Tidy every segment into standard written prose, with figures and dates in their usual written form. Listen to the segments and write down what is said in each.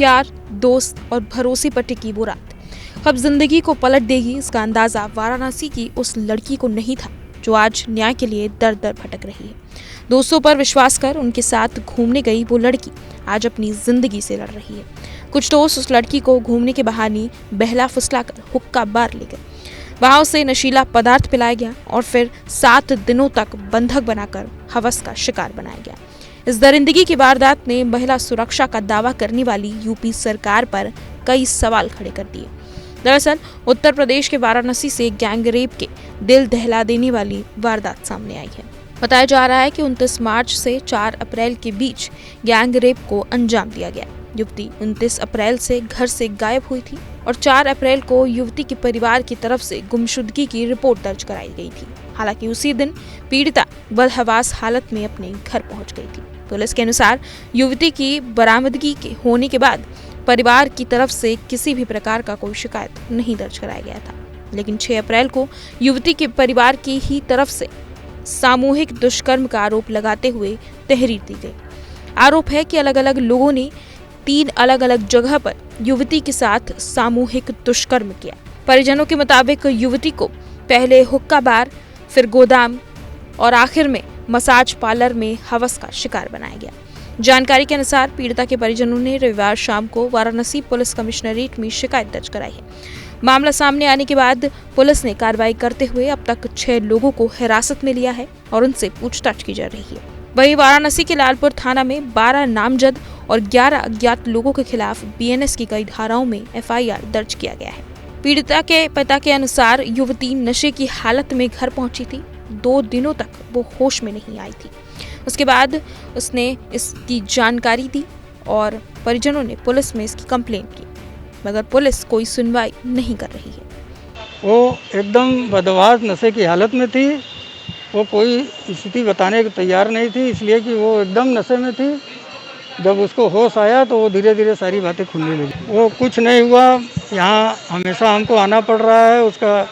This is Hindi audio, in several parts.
प्यार, दोस्त और भरोसे पर टिकी वो रात कब जिंदगी को पलट देगी, इसका अंदाजा वाराणसी की उस लड़की को नहीं था जो आज न्याय के लिए दर दर भटक रही है। दोस्तों पर विश्वास कर उनके साथ घूमने गई वो लड़की आज अपनी जिंदगी से लड़ रही है। कुछ दोस्त उस लड़की को घूमने के बहाने बहला फुसलाकर हुक्का बार ले गए। वहां उसे नशीला पदार्थ पिलाया गया और फिर 7 दिनों तक बंधक बनाकर हवस का शिकार बनाया गया। इस दरिंदगी की वारदात ने महिला सुरक्षा का दावा करने वाली यूपी सरकार पर कई सवाल खड़े कर दिए। दरअसल उत्तर प्रदेश के वाराणसी से गैंग रेप के दिल दहला देने वाली वारदात सामने आई है। बताया जा रहा है कि 29 मार्च से 4 अप्रैल के बीच गैंग रेप को अंजाम दिया गया। युवती 29 अप्रैल से घर से गायब हुई थी और 4 अप्रैल को युवती के परिवार की तरफ से गुमशुदगी की रिपोर्ट दर्ज कराई गई थी। हालांकि उसी दिन पीड़िता बदहवास हालत में अपने घर पहुंच गई थी। पुलिस के अनुसार युवती की बरामदगी के होने के बाद परिवार की तरफ से किसी भी प्रकार का कोई शिकायत नहीं दर्ज कराया गया था, लेकिन 6 अप्रैल को युवती के परिवार की ही तरफ से सामूहिक दुष्कर्म का आरोप लगाते हुए तहरीर दी गई। आरोप है कि अलग अलग लोगों ने 3 अलग अलग जगह पर युवती के साथ सामूहिक दुष्कर्म किया। परिजनों के मुताबिक युवती को पहले हुक्का बार, फिर गोदाम और आखिर में मसाज पार्लर में हवस का शिकार बनाया गया। जानकारी के अनुसार पीड़िता के परिजनों ने रविवार शाम को वाराणसी पुलिस कमिश्नरेट में शिकायत दर्ज कराई है। मामला सामने आने के बाद पुलिस ने कार्रवाई करते हुए अब तक 6 लोगों को हिरासत में लिया है और उनसे पूछताछ की जा रही है। वहीं वाराणसी के लालपुर थाना में 12 नामजद और 11 अज्ञात लोगों के खिलाफ बीएनएस की कई धाराओं में एफआईआर दर्ज किया गया है। पीड़िता के पिता के अनुसार युवती नशे की हालत में घर पहुंची थी। 2 दिनों तक वो होश में नहीं आई थी। उसके बाद उसने इसकी जानकारी दी और परिजनों ने पुलिस में इसकी कंप्लेंट की, मगर पुलिस कोई सुनवाई नहीं कर रही है। वो एकदम बदहवास नशे की हालत में थी। वो कोई स्थिति बताने को तैयार नहीं थी, इसलिए कि वो एकदम नशे में थी। जब उसको होश आया तो वो धीरे धीरे सारी बातें खुलने लगी। वो कुछ नहीं हुआ, यहाँ हमेशा हमको आना पड़ रहा है। उसका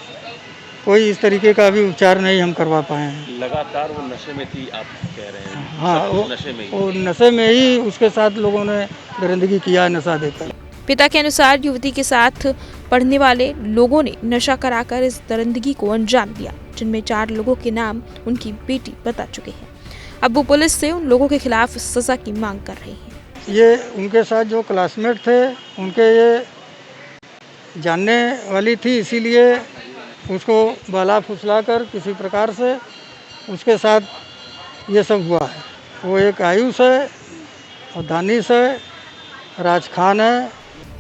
कोई इस तरीके का भी उपचार नहीं हम करवा पाए हैं। लगातार वो नशे में थी, आप कह रहे हैं? हाँ, वो नशे में ही उसके साथ लोगों ने दरिंदगी किया नशा देकर। पिता के अनुसार युवती के साथ पढ़ने वाले लोगों ने नशा कराकर इस दरिंदगी को अंजाम दिया, जिनमें 4 लोगों के नाम उनकी बेटी बता चुके हैं। अब वो पुलिस से उन लोगों के खिलाफ सजा की मांग कर रही है। ये उनके साथ जो क्लासमेट थे उनके ये जानने वाली थी, इसीलिए उसको बहला फुसला कर किसी प्रकार से उसके साथ ये सब हुआ है। वो एक आयुष है और दानिश है, राज खान है।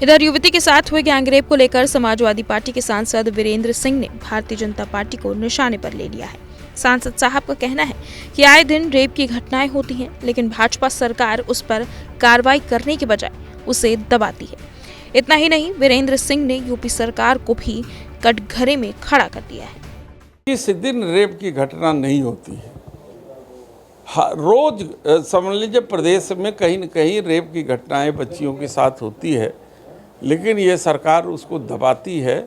इधर युवती के साथ हुए गैंगरेप को लेकर समाजवादी पार्टी के सांसद वीरेंद्र सिंह ने भारतीय जनता पार्टी को निशाने पर ले लिया है। सांसद साहब का कहना है कि आए दिन रेप की घटनाएं होती हैं, लेकिन भाजपा सरकार उस पर कार्रवाई करने के बजाय उसे दबाती है। इतना ही नहीं, वीरेंद्र सिंह ने यूपी सरकार को भी कटघरे में खड़ा कर दिया है। इस दिन रेप की घटना नहीं होती है। रोज समझ लीजिए प्रदेश में कहीं न कहीं रेप की घटनाएं बच्चियों के साथ होती है, लेकिन ये सरकार उसको दबाती है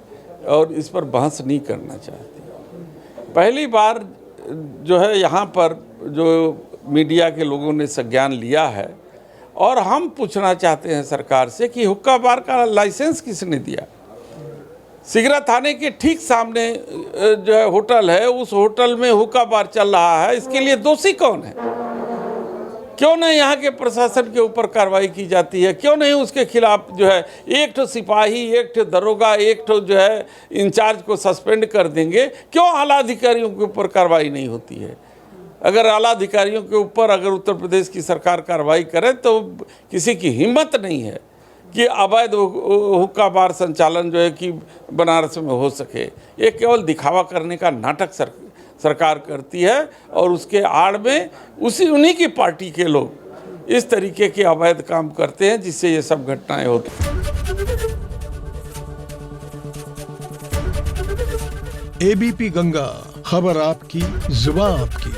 और इस पर बहस नहीं करना चाहती। पहली बार जो है यहाँ पर जो मीडिया के लोगों ने संज्ञान लिया है और हम पूछना चाहते हैं सरकार से कि हुक्का बार का लाइसेंस किसने दिया? सिगरा थाने के ठीक सामने जो है होटल है, उस होटल में हुक्का बार चल रहा है, इसके लिए दोषी कौन है? क्यों नहीं यहाँ के प्रशासन के ऊपर कार्रवाई की जाती है? क्यों नहीं उसके खिलाफ जो है एक ठो सिपाही, एक ठो दरोगा, एक ठो जो है इंचार्ज को सस्पेंड कर देंगे? क्यों आला अधिकारियों के ऊपर कार्रवाई नहीं होती है? अगर आला अधिकारियों के ऊपर अगर उत्तर प्रदेश की सरकार कार्रवाई करे तो किसी की हिम्मत नहीं है कि अवैध हुक्का बार संचालन जो है कि बनारस में हो सके। ये केवल दिखावा करने का नाटक सरकार करती है और उसके आड़ में उन्हीं की पार्टी के लोग इस तरीके के अवैध काम करते हैं, जिससे ये सब घटनाएं होती हैं। एबीपी गंगा, खबर आपकी, जुबान आपकी।